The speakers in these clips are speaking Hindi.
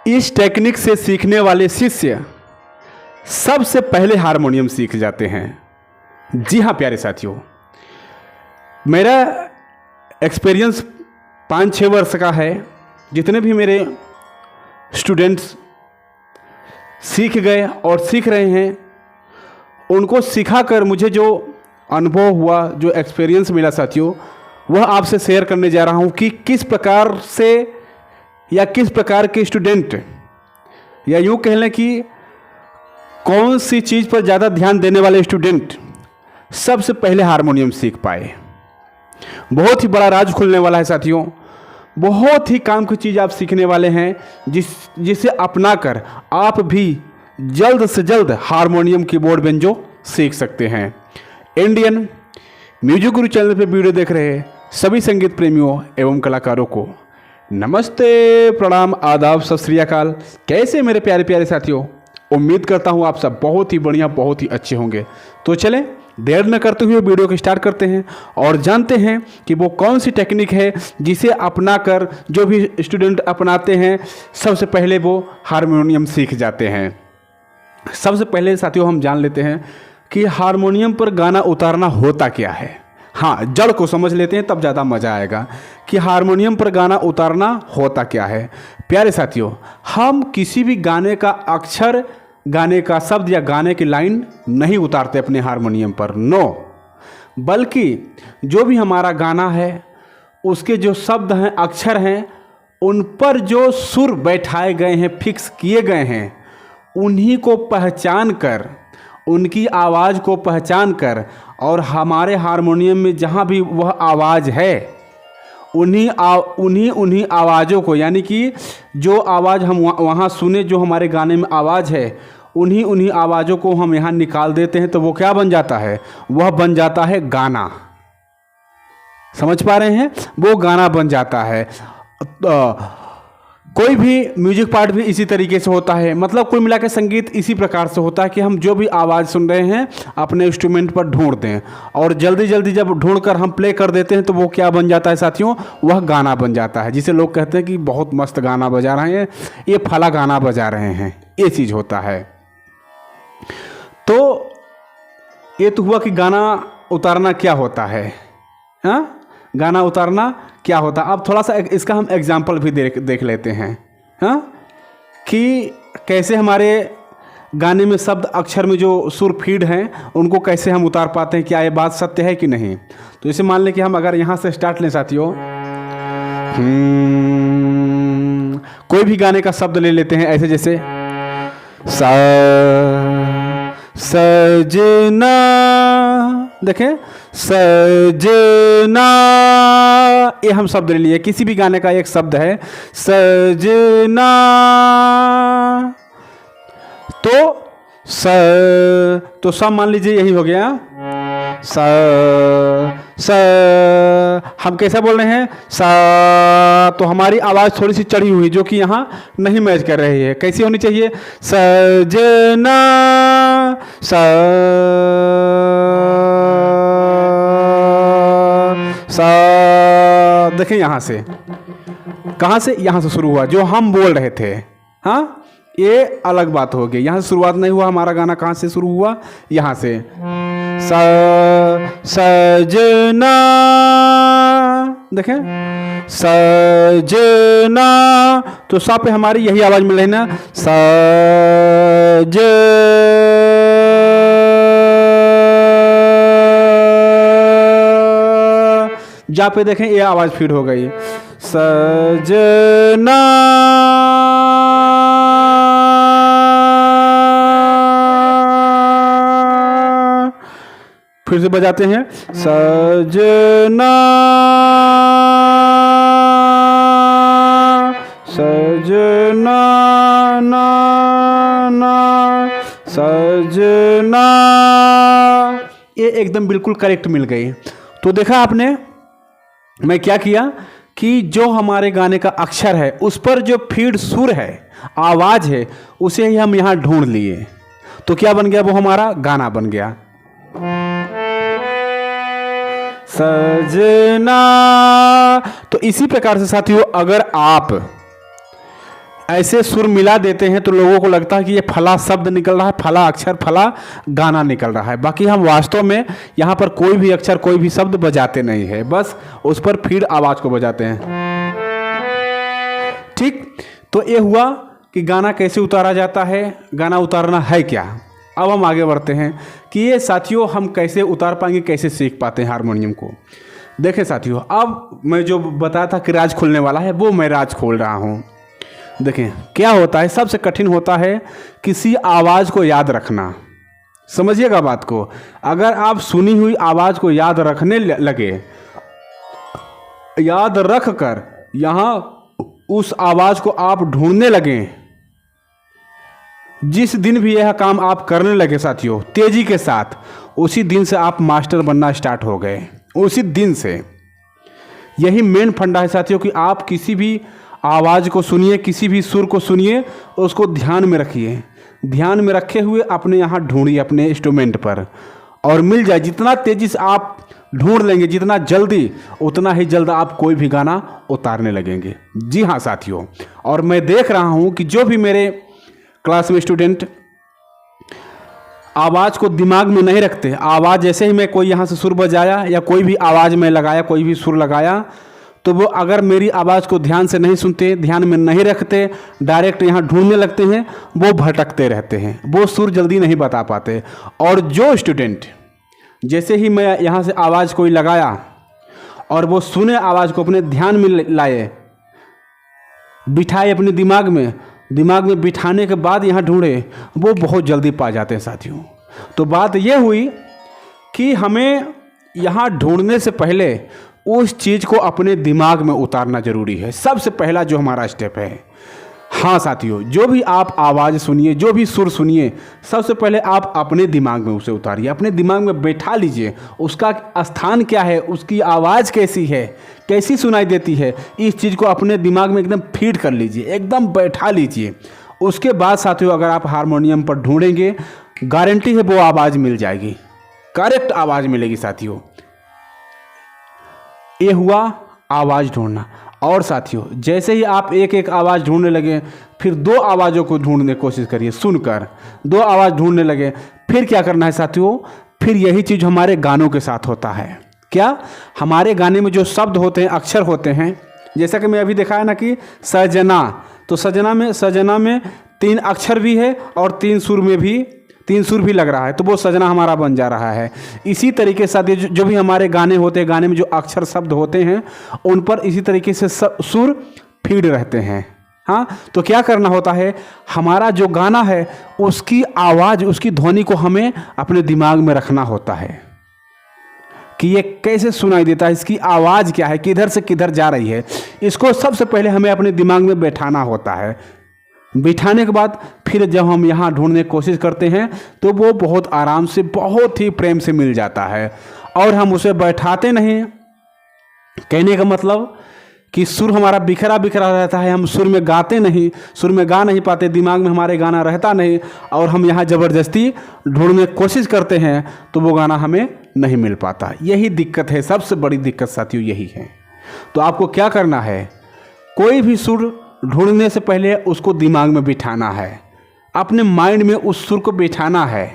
इस टेक्निक से सीखने वाले शिष्य सबसे पहले हारमोनियम सीख जाते हैं। जी हाँ प्यारे साथियों, मेरा एक्सपीरियंस 5-6 वर्ष का है। जितने भी मेरे स्टूडेंट्स सीख गए और सीख रहे हैं, उनको सिखाकर मुझे जो अनुभव हुआ, जो एक्सपीरियंस मिला साथियों, वह आपसे शेयर करने जा रहा हूँ कि किस प्रकार से या किस प्रकार के स्टूडेंट, या यूँ कह लें कि कौन सी चीज़ पर ज़्यादा ध्यान देने वाले स्टूडेंट सबसे पहले हारमोनियम सीख पाए। बहुत ही बड़ा राज खुलने वाला है साथियों। बहुत ही काम की चीज़ आप सीखने वाले हैं, जिसे अपनाकर आप भी जल्द से जल्द हारमोनियम कीबोर्ड बेंजो सीख सकते हैं। इंडियन म्यूजिक गुरु चैनल पर वीडियो देख रहे सभी संगीत प्रेमियों एवं कलाकारों को नमस्ते, प्रणाम, आदाब, सत श्री अकाल। कैसे मेरे प्यारे प्यारे साथियों, उम्मीद करता हूँ आप सब बहुत ही बढ़िया, बहुत ही अच्छे होंगे। तो चलें देर न करते हुए वीडियो को स्टार्ट करते हैं और जानते हैं कि वो कौन सी टेक्निक है जिसे अपनाकर जो भी स्टूडेंट अपनाते हैं सबसे पहले वो हारमोनियम सीख जाते हैं। सबसे पहले साथियों हम जान लेते हैं कि हारमोनियम पर गाना उतारना होता क्या है। हाँ, जड़ को समझ लेते हैं तब ज़्यादा मज़ा आएगा कि हारमोनियम पर गाना उतारना होता क्या है। प्यारे साथियों, हम किसी भी गाने का अक्षर, गाने का शब्द या गाने की लाइन नहीं उतारते अपने हारमोनियम पर, नो, बल्कि जो भी हमारा गाना है उसके जो शब्द हैं, अक्षर हैं, उन पर जो सुर बैठाए गए हैं, फिक्स किए गए हैं, उन्हीं को पहचान कर, उनकी आवाज़ को पहचान कर, और हमारे हारमोनियम में जहाँ भी वह आवाज़ है उन्हीं आवाज़ों को, यानी कि जो आवाज़ हम वहाँ सुने, जो हमारे गाने में आवाज़ है, उन्हीं आवाज़ों को हम यहाँ निकाल देते हैं। तो वो क्या बन जाता है? वह बन जाता है गाना। समझ पा रहे हैं? वो गाना बन जाता है। कोई भी म्यूजिक पार्ट भी इसी तरीके से होता है। मतलब कुल मिला के संगीत इसी प्रकार से होता है कि हम जो भी आवाज़ सुन रहे हैं अपने इंस्ट्रूमेंट पर ढूंढ दें, और जल्दी जल्दी जब ढूंढकर हम प्ले कर देते हैं तो वो क्या बन जाता है साथियों? वह गाना बन जाता है, जिसे लोग कहते हैं कि बहुत मस्त गाना बजा रहे हैं, ये फला गाना बजा रहे हैं। ये चीज़ होता है। तो ये तो हुआ कि गाना उतारना क्या होता है। हाँ, गाना उतारना क्या होता है। अब थोड़ा सा इसका हम एग्जाम्पल भी देख लेते हैं। हाँ, कि कैसे हमारे गाने में शब्द, अक्षर में जो सुर फीड हैं, उनको कैसे हम उतार पाते हैं, क्या ये बात सत्य है कि नहीं। तो इसे मान लें कि हम अगर यहाँ से स्टार्ट लें साथियों, कोई भी गाने का शब्द ले लेते हैं, ऐसे जैसे सजना, देखें, सजना, ये हम शब्द ले लिए। किसी भी गाने का एक शब्द है सजना, तो सब मान लीजिए यही हो गया। हम कैसे बोल रहे हैं? तो हमारी आवाज़ थोड़ी सी चढ़ी हुई, जो कि यहाँ नहीं मैच कर रही है। कैसी होनी चाहिए? सजना, देखें यहाँ से, कहाँ से? यहाँ से शुरू हुआ, जो हम बोल रहे थे। हाँ, ये अलग बात हो गई। यहाँ से शुरुआत नहीं हुआ हमारा गाना। कहाँ से शुरू हुआ? यहाँ से सजना, देखें, सजना, तो सा पे हमारी यही आवाज़ मिल रही ना, सज, जा पे देखें ये आवाज़ फीड हो गई, सजना, फिर से बजाते हैं, सजना, सजना, ना ना, सजना। ये एकदम बिल्कुल करेक्ट मिल गई। तो देखा आपने, मैं क्या किया कि जो हमारे गाने का अक्षर है उस पर जो फीड सुर है, आवाज़ है, उसे ही हम यहाँ ढूंढ लिए। तो क्या बन गया? वो हमारा गाना बन गया। सजना। तो इसी प्रकार से साथियों, अगर आप ऐसे सुर मिला देते हैं तो लोगों को लगता है कि ये फला शब्द निकल रहा है, फला अक्षर, फला गाना निकल रहा है। बाकी हम वास्तव में यहाँ पर कोई भी अक्षर, कोई भी शब्द बजाते नहीं है, बस उस पर फीड आवाज़ को बजाते हैं। ठीक, तो ये हुआ कि गाना कैसे उतारा जाता है, गाना उतारना है क्या। अब हम आगे बढ़ते हैं कि ये साथियों हम कैसे उतार पाएंगे, कैसे सीख पाते हैं हारमोनियम को। देखें साथियों, अब मैं जो बताया था कि राज खोलने वाला है, वो मैं राज खोल रहा हूँ। देखें क्या होता है, सबसे कठिन होता है किसी आवाज़ को याद रखना। समझिएगा बात को, अगर आप सुनी हुई आवाज़ को याद रखने लगे, याद रख कर यहाँ उस आवाज़ को आप ढूंढने लगें, जिस दिन भी यह काम आप करने लगे साथियों तेजी के साथ, उसी दिन से आप मास्टर बनना स्टार्ट हो गए। उसी दिन से यही मेन फंडा है साथियों कि आप किसी भी आवाज़ को सुनिए, किसी भी सुर को सुनिए, उसको ध्यान में रखिए। ध्यान में रखे हुए अपने यहाँ ढूंढिए अपने इंस्ट्रूमेंट पर, और मिल जाए। जितना तेज़ी से आप ढूंढ लेंगे, जितना जल्दी, उतना ही जल्द आप कोई भी गाना उतारने लगेंगे। जी हाँ साथियों, और मैं देख रहा हूँ कि जो भी मेरे क्लास में स्टूडेंट आवाज़ को दिमाग में नहीं रखते, आवाज़ जैसे ही मैं कोई यहाँ से सुर बजाया या कोई भी आवाज़ में लगाया, कोई भी सुर लगाया, तो वो अगर मेरी आवाज़ को ध्यान से नहीं सुनते, ध्यान में नहीं रखते, डायरेक्ट यहाँ ढूंढने लगते हैं, वो भटकते रहते हैं, वो सुर जल्दी नहीं बता पाते। और जो स्टूडेंट जैसे ही मैं यहाँ से आवाज़ कोई लगाया और वो सुने, आवाज़ को अपने ध्यान में लाए, बिठाए अपने दिमाग में बिठाने के बाद यहाँ ढूंढे, वो बहुत जल्दी पा जाते हैं साथियों। तो बात ये हुई कि हमें यहाँ ढूंढने से पहले उस चीज़ को अपने दिमाग में उतारना जरूरी है। सबसे पहला जो हमारा स्टेप है। हाँ साथियों, जो भी आप आवाज़ सुनिए, जो भी सुर सुनिए, सबसे पहले आप अपने दिमाग में उसे उतारिए, अपने दिमाग में बैठा लीजिए। उसका स्थान क्या है, उसकी आवाज़ कैसी है, कैसी सुनाई देती है, इस चीज़ को अपने दिमाग में एकदम फीड कर लीजिए, एकदम बैठा लीजिए। उसके बाद साथियों अगर आप हारमोनियम पर ढूंढेंगे, गारंटी है वो आवाज़ मिल जाएगी, करेक्ट आवाज़ मिलेगी साथियों। ये हुआ आवाज़ ढूंढना। और साथियों जैसे ही आप एक एक आवाज़ ढूंढने लगे, फिर दो आवाज़ों को ढूंढने की कोशिश करिए। सुनकर दो आवाज़ ढूंढने लगे, फिर क्या करना है साथियों, फिर यही चीज़ हमारे गानों के साथ होता है। क्या, हमारे गाने में जो शब्द होते हैं, अक्षर होते हैं, जैसा कि मैं अभी दिखाया ना कि सजना, तो सजना में 3 अक्षर भी है और 3 सुर में भी 3 सुर भी लग रहा है, तो वो सजना हमारा बन जा रहा है। इसी तरीके से जो भी हमारे गाने होते हैं, गाने में जो अक्षर शब्द होते हैं, उन पर इसी तरीके से सुर फीड रहते हैं। हाँ, तो क्या करना होता है, हमारा जो गाना है उसकी आवाज़, उसकी ध्वनि को हमें अपने दिमाग में रखना होता है कि ये कैसे सुनाई देता है, इसकी आवाज़ क्या है, किधर से किधर जा रही है। इसको सबसे पहले हमें अपने दिमाग में बैठाना होता है। बिठाने के बाद फिर जब हम यहाँ ढूंढने की कोशिश करते हैं तो वो बहुत आराम से, बहुत ही प्रेम से मिल जाता है। और हम उसे बैठाते नहीं, कहने का मतलब कि सुर हमारा बिखरा बिखरा रहता है, हम सुर में गाते नहीं, सुर में गा नहीं पाते, दिमाग में हमारे गाना रहता नहीं, और हम यहाँ ज़बरदस्ती ढूंढने की कोशिश करते हैं तो वो गाना हमें नहीं मिल पाता। यही दिक्कत है, सबसे बड़ी दिक्कत साथियों यही है। तो आपको क्या करना है, कोई भी सुर ढूंढने से पहले उसको दिमाग में बिठाना है, अपने माइंड में उस सुर को बिठाना है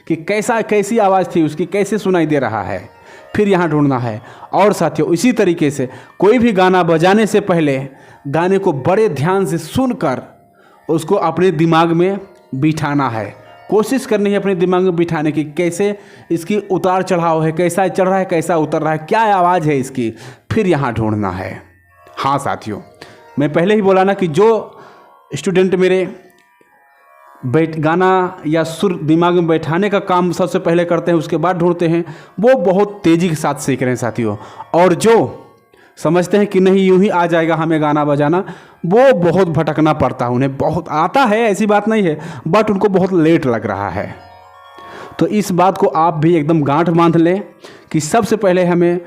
कि कैसी आवाज़ थी उसकी, कैसे सुनाई दे रहा है, फिर यहाँ ढूंढना है। और साथियों इसी तरीके से कोई भी गाना बजाने से पहले गाने को बड़े ध्यान से सुनकर उसको अपने दिमाग में बिठाना है। कोशिश करनी है अपने दिमाग में बिठाने की, कैसे इसकी उतार चढ़ाव है, कैसा चढ़ रहा है, कैसा उतर रहा है, क्या आवाज़ है इसकी, फिर यहाँ ढूंढना है। हाँ साथियों, मैं पहले ही बोला ना कि जो स्टूडेंट मेरे गाना या सुर दिमाग में बैठाने का काम सबसे पहले करते हैं, उसके बाद ढूंढते हैं, वो बहुत तेज़ी के साथ सीख रहे हैं साथियों। और जो समझते हैं कि नहीं यूं ही आ जाएगा हमें गाना बजाना, वो बहुत भटकना पड़ता है। उन्हें बहुत आता है, ऐसी बात नहीं है, बट उनको बहुत लेट लग रहा है। तो इस बात को आप भी एकदम गांठ बांध लें कि सबसे पहले हमें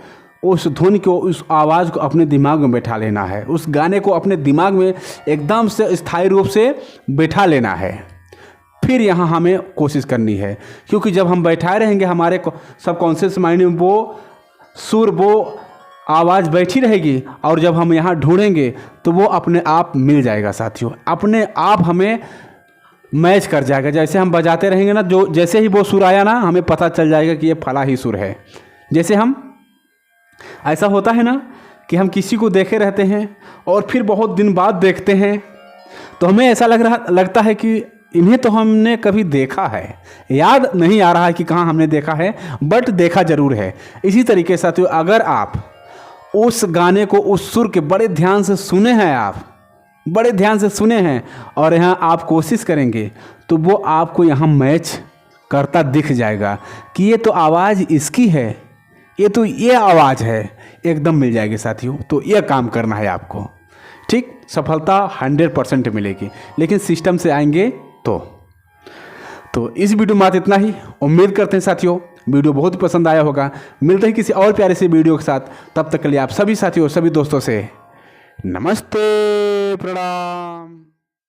उस धुन को, उस आवाज़ को अपने दिमाग में बैठा लेना है, उस गाने को अपने दिमाग में एकदम से स्थायी रूप से बैठा लेना है। फिर यहाँ हमें कोशिश करनी है, क्योंकि जब हम बैठाए रहेंगे हमारे सबकॉन्शियस माइंड में वो सुर, वो आवाज़ बैठी रहेगी और जब हम यहाँ ढूंढेंगे तो वो अपने आप मिल जाएगा साथियों, अपने आप हमें मैच कर जाएगा। जैसे हम बजाते रहेंगे ना, जो जैसे ही वो सुर आया ना, हमें पता चल जाएगा कि ये फला ही सुर है। जैसे हम, ऐसा होता है ना कि हम किसी को देखे रहते हैं और फिर बहुत दिन बाद देखते हैं तो हमें ऐसा लगता है कि इन्हें तो हमने कभी देखा है, याद नहीं आ रहा है कि कहाँ हमने देखा है, बट देखा ज़रूर है। इसी तरीके से साथियों, अगर आप उस गाने को, उस सुर के बड़े ध्यान से सुने हैं, आप बड़े ध्यान से सुने हैं और यहाँ आप कोशिश करेंगे तो वो आपको यहाँ मैच करता दिख जाएगा कि ये तो आवाज़ इसकी है, ये आवाज़ है, एकदम मिल जाएगी साथियों। तो ये काम करना है आपको, ठीक। सफलता 100% मिलेगी, लेकिन सिस्टम से आएंगे तो इस वीडियो में इतना ही। उम्मीद करते हैं साथियों वीडियो बहुत ही पसंद आया होगा। मिलते हैं किसी और प्यारे से वीडियो के साथ, तब तक के लिए आप सभी साथियों, सभी दोस्तों से नमस्ते, प्रणाम।